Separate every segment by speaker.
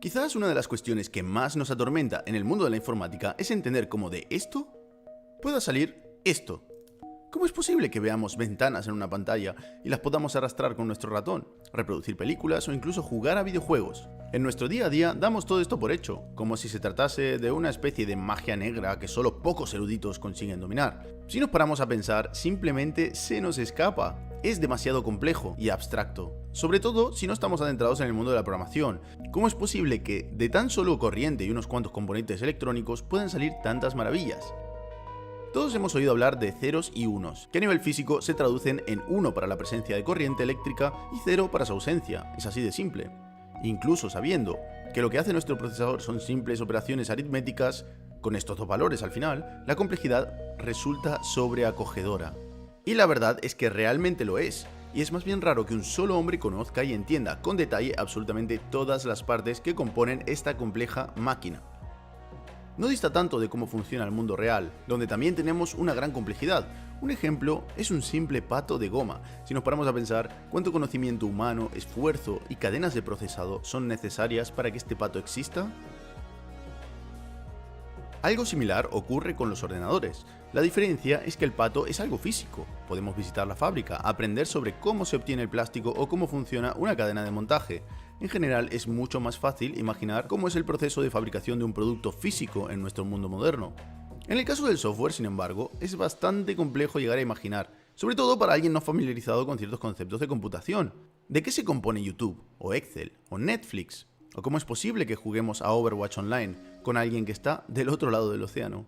Speaker 1: Quizás una de las cuestiones que más nos atormenta en el mundo de la informática es entender cómo de esto pueda salir esto. ¿Cómo es posible que veamos ventanas en una pantalla y las podamos arrastrar con nuestro ratón, reproducir películas o incluso jugar a videojuegos? En nuestro día a día damos todo esto por hecho, como si se tratase de una especie de magia negra que solo pocos eruditos consiguen dominar. Si nos paramos a pensar, simplemente se nos escapa. Es demasiado complejo y abstracto, sobre todo si no estamos adentrados en el mundo de la programación. ¿Cómo es posible que de tan solo corriente y unos cuantos componentes electrónicos puedan salir tantas maravillas? Todos hemos oído hablar de ceros y unos, que a nivel físico se traducen en 1 para la presencia de corriente eléctrica y 0 para su ausencia, es así de simple. Incluso sabiendo que lo que hace nuestro procesador son simples operaciones aritméticas, con estos dos valores al final, la complejidad resulta sobreacogedora. Y la verdad es que realmente lo es, y es más bien raro que un solo hombre conozca y entienda con detalle absolutamente todas las partes que componen esta compleja máquina. No dista tanto de cómo funciona el mundo real, donde también tenemos una gran complejidad. Un ejemplo es un simple pato de goma. Si nos paramos a pensar cuánto conocimiento humano, esfuerzo y cadenas de procesado son necesarias para que este pato exista. Algo similar ocurre con los ordenadores. La diferencia es que el pato es algo físico. Podemos visitar la fábrica, aprender sobre cómo se obtiene el plástico o cómo funciona una cadena de montaje. En general es mucho más fácil imaginar cómo es el proceso de fabricación de un producto físico en nuestro mundo moderno. En el caso del software, sin embargo, es bastante complejo llegar a imaginar, sobre todo para alguien no familiarizado con ciertos conceptos de computación. ¿De qué se compone YouTube, o Excel, o Netflix? ¿O cómo es posible que juguemos a Overwatch Online con alguien que está del otro lado del océano?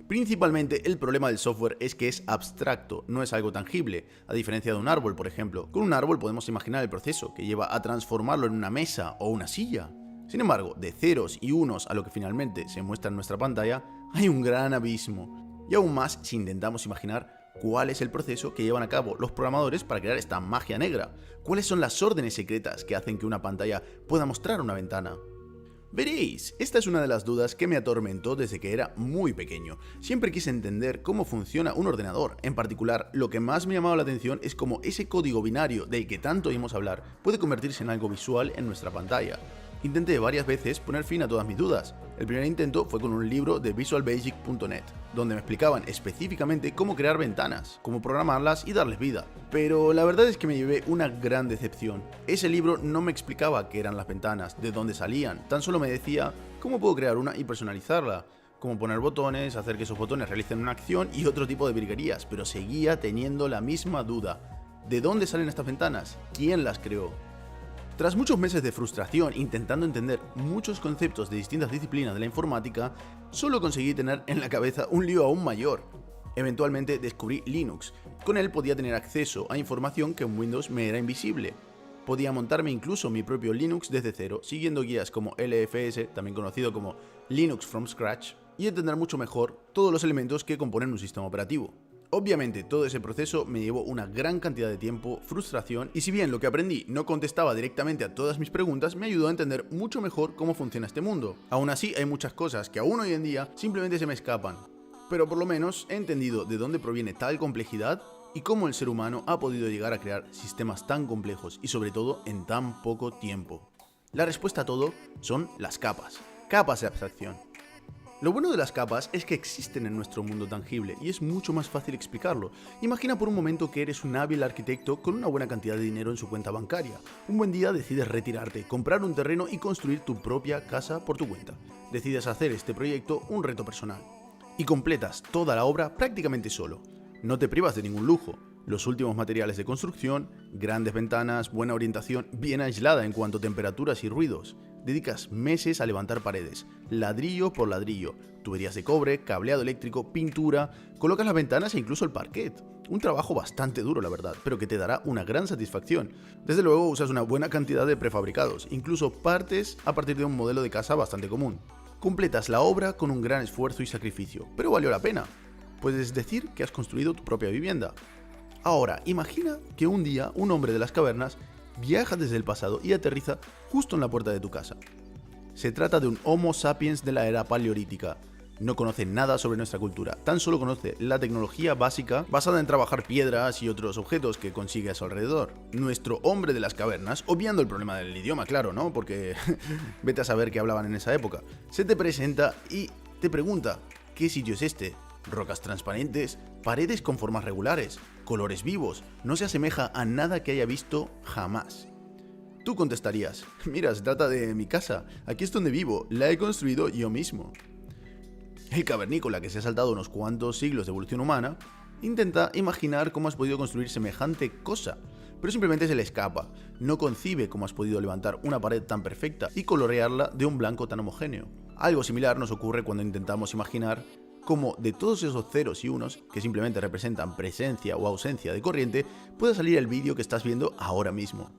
Speaker 1: Principalmente el problema del software es que es abstracto, no es algo tangible, a diferencia de un árbol, por ejemplo. Con un árbol podemos imaginar el proceso que lleva a transformarlo en una mesa o una silla. Sin embargo, de ceros y unos a lo que finalmente se muestra en nuestra pantalla, hay un gran abismo. Y aún más si intentamos imaginar cuál es el proceso que llevan a cabo los programadores para crear esta magia negra. ¿Cuáles son las órdenes secretas que hacen que una pantalla pueda mostrar una ventana? Veréis, esta es una de las dudas que me atormentó desde que era muy pequeño. Siempre quise entender cómo funciona un ordenador. En particular, lo que más me ha llamado la atención es cómo ese código binario del que tanto oímos hablar puede convertirse en algo visual en nuestra pantalla. Intenté varias veces poner fin a todas mis dudas. El primer intento fue con un libro de visualbasic.net, donde me explicaban específicamente cómo crear ventanas, cómo programarlas y darles vida. Pero la verdad es que me llevé una gran decepción. Ese libro no me explicaba qué eran las ventanas, de dónde salían, tan solo me decía cómo puedo crear una y personalizarla, cómo poner botones, hacer que esos botones realicen una acción y otro tipo de virguerías, pero seguía teniendo la misma duda. ¿De dónde salen estas ventanas? ¿Quién las creó? Tras muchos meses de frustración intentando entender muchos conceptos de distintas disciplinas de la informática, solo conseguí tener en la cabeza un lío aún mayor. Eventualmente descubrí Linux. Con él podía tener acceso a información que en Windows me era invisible. Podía montarme incluso mi propio Linux desde cero, siguiendo guías como LFS, también conocido como Linux from Scratch, y entender mucho mejor todos los elementos que componen un sistema operativo. Obviamente todo ese proceso me llevó una gran cantidad de tiempo, frustración, y si bien lo que aprendí no contestaba directamente a todas mis preguntas, me ayudó a entender mucho mejor cómo funciona este mundo. Aún así hay muchas cosas que aún hoy en día simplemente se me escapan, pero por lo menos he entendido de dónde proviene tal complejidad y cómo el ser humano ha podido llegar a crear sistemas tan complejos y sobre todo en tan poco tiempo. La respuesta a todo son las capas de abstracción. Lo bueno de las capas es que existen en nuestro mundo tangible y es mucho más fácil explicarlo. Imagina por un momento que eres un hábil arquitecto con una buena cantidad de dinero en su cuenta bancaria. Un buen día decides retirarte, comprar un terreno y construir tu propia casa por tu cuenta. Decides hacer este proyecto un reto personal. Y completas toda la obra prácticamente solo. No te privas de ningún lujo. Los últimos materiales de construcción, grandes ventanas, buena orientación, bien aislada en cuanto a temperaturas y ruidos. Dedicas meses a levantar paredes, ladrillo por ladrillo, tuberías de cobre, cableado eléctrico, pintura, colocas las ventanas e incluso el parquet. Un trabajo bastante duro, la verdad, pero que te dará una gran satisfacción. Desde luego usas una buena cantidad de prefabricados, incluso partes a partir de un modelo de casa bastante común. Completas la obra con un gran esfuerzo y sacrificio, pero valió la pena. Puedes decir que has construido tu propia vivienda. Ahora, imagina que un día un hombre de las cavernas viaja desde el pasado y aterriza justo en la puerta de tu casa. Se trata de un Homo sapiens de la era paleolítica. No conoce nada sobre nuestra cultura, tan solo conoce la tecnología básica basada en trabajar piedras y otros objetos que consigue a su alrededor. Nuestro hombre de las cavernas, obviando el problema del idioma, claro, ¿no? Porque vete a saber qué hablaban en esa época, se te presenta y te pregunta, ¿qué sitio es este? Rocas transparentes, paredes con formas regulares, colores vivos, no se asemeja a nada que haya visto jamás. Tú contestarías, mira, se trata de mi casa, aquí es donde vivo, la he construido yo mismo. El cavernícola, que se ha saltado unos cuantos siglos de evolución humana, intenta imaginar cómo has podido construir semejante cosa, pero simplemente se le escapa. No concibe cómo has podido levantar una pared tan perfecta y colorearla de un blanco tan homogéneo. Algo similar nos ocurre cuando intentamos imaginar cómo de todos esos ceros y unos, que simplemente representan presencia o ausencia de corriente, pueda salir el vídeo que estás viendo ahora mismo.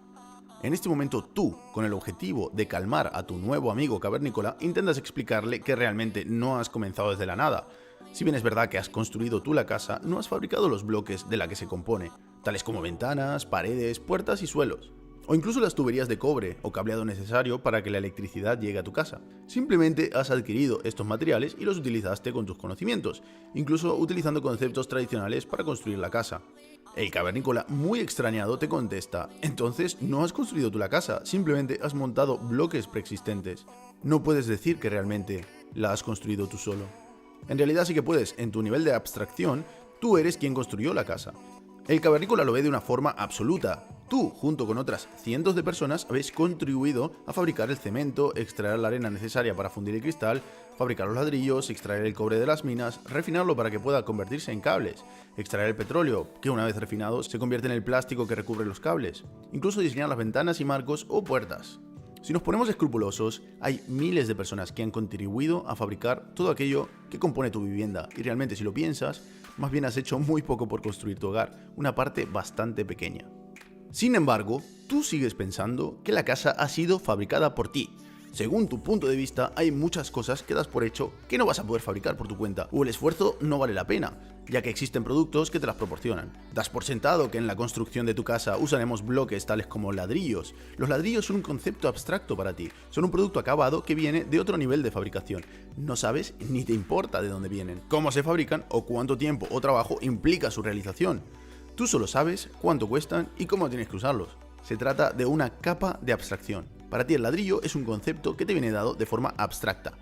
Speaker 1: En este momento tú, con el objetivo de calmar a tu nuevo amigo cavernícola, intentas explicarle que realmente no has comenzado desde la nada. Si bien es verdad que has construido tú la casa, no has fabricado los bloques de la que se compone, tales como ventanas, paredes, puertas y suelos. O incluso las tuberías de cobre o cableado necesario para que la electricidad llegue a tu casa. Simplemente has adquirido estos materiales y los utilizaste con tus conocimientos, incluso utilizando conceptos tradicionales para construir la casa. El cavernícola, muy extrañado, te contesta, entonces no has construido tú la casa, simplemente has montado bloques preexistentes. No puedes decir que realmente la has construido tú solo. En realidad sí que puedes, en tu nivel de abstracción, tú eres quien construyó la casa. El cavernícola lo ve de una forma absoluta. Tú, junto con otras cientos de personas, habéis contribuido a fabricar el cemento, extraer la arena necesaria para fundir el cristal, fabricar los ladrillos, extraer el cobre de las minas, refinarlo para que pueda convertirse en cables, extraer el petróleo, que una vez refinado se convierte en el plástico que recubre los cables, incluso diseñar las ventanas y marcos o puertas. Si nos ponemos escrupulosos, hay miles de personas que han contribuido a fabricar todo aquello que compone tu vivienda, y realmente si lo piensas, más bien has hecho muy poco por construir tu hogar, una parte bastante pequeña. Sin embargo, tú sigues pensando que la casa ha sido fabricada por ti. Según tu punto de vista, hay muchas cosas que das por hecho que no vas a poder fabricar por tu cuenta, o el esfuerzo no vale la pena, ya que existen productos que te las proporcionan. Das por sentado que en la construcción de tu casa usaremos bloques tales como ladrillos. Los ladrillos son un concepto abstracto para ti, son un producto acabado que viene de otro nivel de fabricación. No sabes ni te importa de dónde vienen, cómo se fabrican o cuánto tiempo o trabajo implica su realización. Tú solo sabes cuánto cuestan y cómo tienes que usarlos. Se trata de una capa de abstracción. Para ti el ladrillo es un concepto que te viene dado de forma abstracta.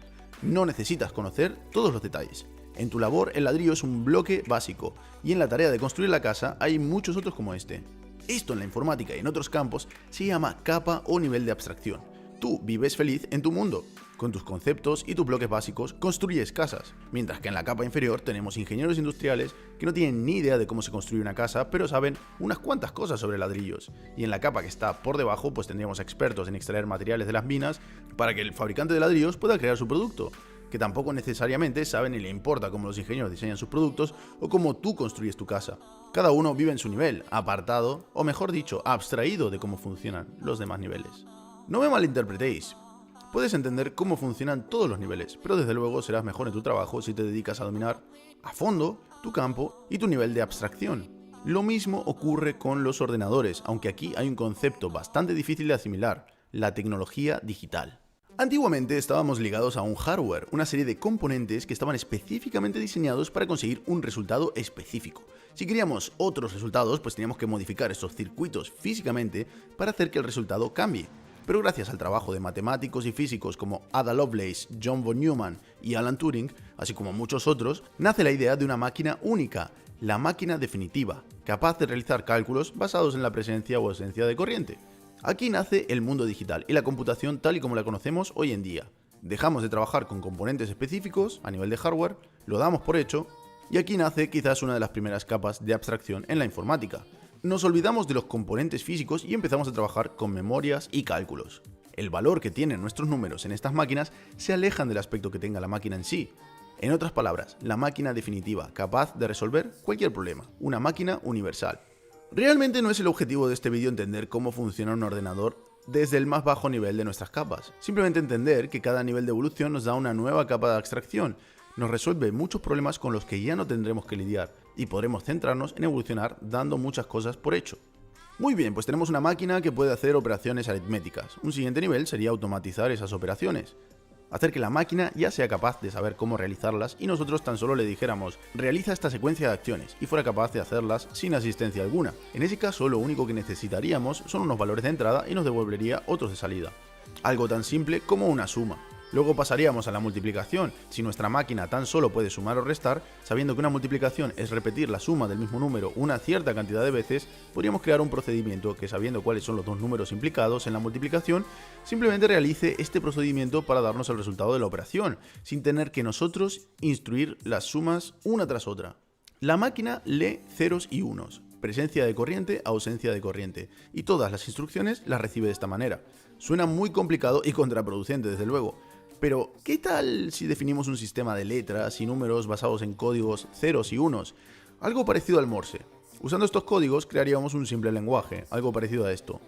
Speaker 1: No necesitas conocer todos los detalles. En tu labor el ladrillo es un bloque básico y en la tarea de construir la casa hay muchos otros como este. Esto en la informática y en otros campos se llama capa o nivel de abstracción. Tú vives feliz en tu mundo. Con tus conceptos y tus bloques básicos construyes casas, mientras que en la capa inferior tenemos ingenieros industriales que no tienen ni idea de cómo se construye una casa, pero saben unas cuantas cosas sobre ladrillos. Y en la capa que está por debajo, pues tendríamos expertos en extraer materiales de las minas para que el fabricante de ladrillos pueda crear su producto, que tampoco necesariamente saben ni le importa cómo los ingenieros diseñan sus productos o cómo tú construyes tu casa. Cada uno vive en su nivel, apartado, o mejor dicho, abstraído de cómo funcionan los demás niveles. No me malinterpretéis. Puedes entender cómo funcionan todos los niveles, pero desde luego serás mejor en tu trabajo si te dedicas a dominar a fondo tu campo y tu nivel de abstracción. Lo mismo ocurre con los ordenadores, aunque aquí hay un concepto bastante difícil de asimilar, la tecnología digital. Antiguamente estábamos ligados a un hardware, una serie de componentes que estaban específicamente diseñados para conseguir un resultado específico. Si queríamos otros resultados, pues teníamos que modificar estos circuitos físicamente para hacer que el resultado cambie. Pero gracias al trabajo de matemáticos y físicos como Ada Lovelace, John von Neumann y Alan Turing, así como muchos otros, nace la idea de una máquina única, la máquina definitiva, capaz de realizar cálculos basados en la presencia o ausencia de corriente. Aquí nace el mundo digital y la computación tal y como la conocemos hoy en día. Dejamos de trabajar con componentes específicos a nivel de hardware, lo damos por hecho, y aquí nace quizás una de las primeras capas de abstracción en la informática. Nos olvidamos de los componentes físicos y empezamos a trabajar con memorias y cálculos. El valor que tienen nuestros números en estas máquinas se alejan del aspecto que tenga la máquina en sí. En otras palabras, la máquina definitiva, capaz de resolver cualquier problema, una máquina universal. Realmente no es el objetivo de este vídeo entender cómo funciona un ordenador desde el más bajo nivel de nuestras capas. Simplemente entender que cada nivel de evolución nos da una nueva capa de abstracción, nos resuelve muchos problemas con los que ya no tendremos que lidiar y podremos centrarnos en evolucionar dando muchas cosas por hecho. Muy bien, pues tenemos una máquina que puede hacer operaciones aritméticas. Un siguiente nivel sería automatizar esas operaciones. hacer que la máquina ya sea capaz de saber cómo realizarlas y nosotros tan solo le dijéramos realiza esta secuencia de acciones y fuera capaz de hacerlas sin asistencia alguna. En ese caso lo único que necesitaríamos son unos valores de entrada y nos devolvería otros de salida. Algo tan simple como una suma. Luego pasaríamos a la multiplicación. Si nuestra máquina tan solo puede sumar o restar, sabiendo que una multiplicación es repetir la suma del mismo número una cierta cantidad de veces, podríamos crear un procedimiento que, sabiendo cuáles son los dos números implicados en la multiplicación, simplemente realice este procedimiento para darnos el resultado de la operación, sin tener que nosotros instruir las sumas una tras otra. La máquina lee ceros y unos, presencia de corriente, ausencia de corriente, y todas las instrucciones las recibe de esta manera. Suena muy complicado y contraproducente, desde luego. Pero, ¿qué tal si definimos un sistema de letras y números basados en códigos ceros y unos? Algo parecido al Morse. Usando estos códigos crearíamos un simple lenguaje, algo parecido a esto.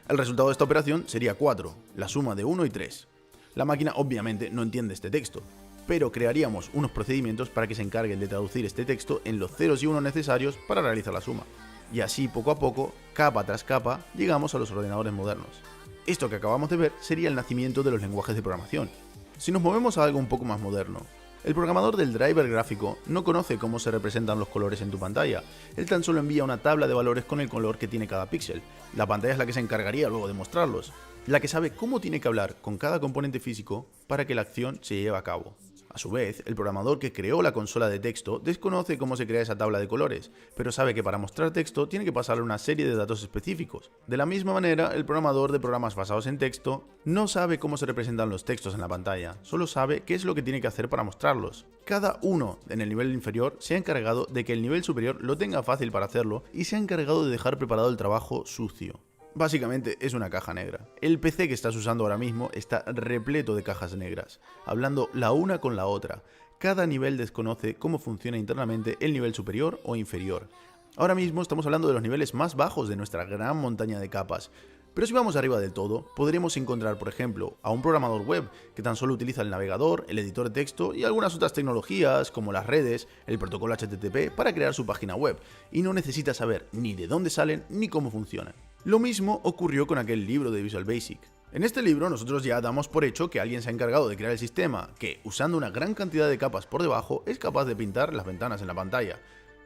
Speaker 1: El resultado de esta operación sería 4, la suma de 1 y 3. La máquina obviamente no entiende este texto, pero crearíamos unos procedimientos para que se encarguen de traducir este texto en los ceros y unos necesarios para realizar la suma. Y así, poco a poco, capa tras capa, llegamos a los ordenadores modernos. Esto que acabamos de ver sería el nacimiento de los lenguajes de programación. Si nos movemos a algo un poco más moderno, el programador del driver gráfico no conoce cómo se representan los colores en tu pantalla, él tan solo envía una tabla de valores con el color que tiene cada píxel. La pantalla es la que se encargaría luego de mostrarlos, la que sabe cómo tiene que hablar con cada componente físico para que la acción se lleve a cabo. A su vez, el programador que creó la consola de texto desconoce cómo se crea esa tabla de colores, pero sabe que para mostrar texto tiene que pasarle una serie de datos específicos. De la misma manera, el programador de programas basados en texto no sabe cómo se representan los textos en la pantalla, solo sabe qué es lo que tiene que hacer para mostrarlos. Cada uno en el nivel inferior se ha encargado de que el nivel superior lo tenga fácil para hacerlo y se ha encargado de dejar preparado el trabajo sucio. Básicamente es una caja negra. El PC que estás usando ahora mismo está repleto de cajas negras, hablando la una con la otra. Cada nivel desconoce cómo funciona internamente el nivel superior o inferior. Ahora mismo estamos hablando de los niveles más bajos de nuestra gran montaña de capas. Pero si vamos arriba del todo, podremos encontrar, por ejemplo, a un programador web que tan solo utiliza el navegador, el editor de texto y algunas otras tecnologías como las redes, el protocolo HTTP para crear su página web, y no necesita saber ni de dónde salen ni cómo funcionan. Lo mismo ocurrió con aquel libro de Visual Basic. En este libro nosotros ya damos por hecho que alguien se ha encargado de crear el sistema que, usando una gran cantidad de capas por debajo, es capaz de pintar las ventanas en la pantalla.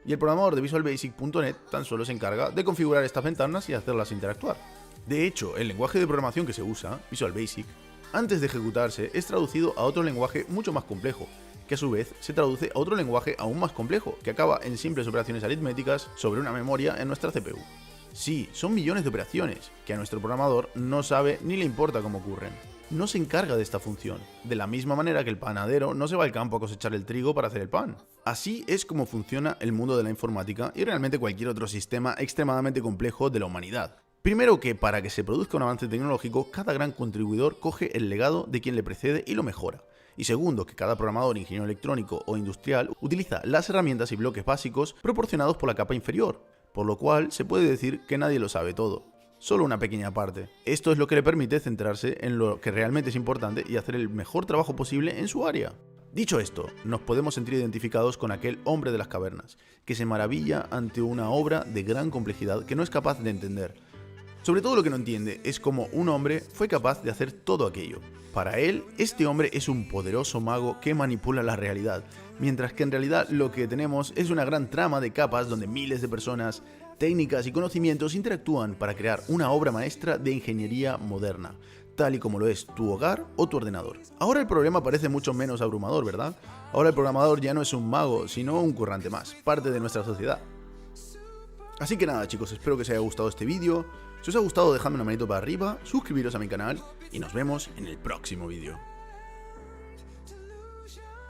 Speaker 1: Y el programador de VisualBasic.net tan solo se encarga de configurar estas ventanas y hacerlas interactuar. De hecho, el lenguaje de programación que se usa, Visual Basic, antes de ejecutarse es traducido a otro lenguaje mucho más complejo, que a su vez se traduce a otro lenguaje aún más complejo, que acaba en simples operaciones aritméticas sobre una memoria en nuestra CPU. Sí, son millones de operaciones, que a nuestro programador no sabe ni le importa cómo ocurren. No se encarga de esta función, de la misma manera que el panadero no se va al campo a cosechar el trigo para hacer el pan. Así es como funciona el mundo de la informática y realmente cualquier otro sistema extremadamente complejo de la humanidad. Primero que para que se produzca un avance tecnológico, cada gran contribuidor coge el legado de quien le precede y lo mejora. Y segundo, que cada programador, ingeniero electrónico o industrial utiliza las herramientas y bloques básicos proporcionados por la capa inferior, por lo cual se puede decir que nadie lo sabe todo, solo una pequeña parte. Esto es lo que le permite centrarse en lo que realmente es importante y hacer el mejor trabajo posible en su área. Dicho esto, nos podemos sentir identificados con aquel hombre de las cavernas, que se maravilla ante una obra de gran complejidad que no es capaz de entender. Sobre todo lo que no entiende es cómo un hombre fue capaz de hacer todo aquello. Para él, este hombre es un poderoso mago que manipula la realidad, mientras que en realidad lo que tenemos es una gran trama de capas donde miles de personas, técnicas y conocimientos interactúan para crear una obra maestra de ingeniería moderna, tal y como lo es tu hogar o tu ordenador. Ahora el problema parece mucho menos abrumador, ¿verdad? Ahora el programador ya no es un mago, sino un currante más, parte de nuestra sociedad. Así que nada chicos, espero que os haya gustado este vídeo. Si os ha gustado dejadme una manito para arriba, suscribiros a mi canal y nos vemos en el próximo vídeo.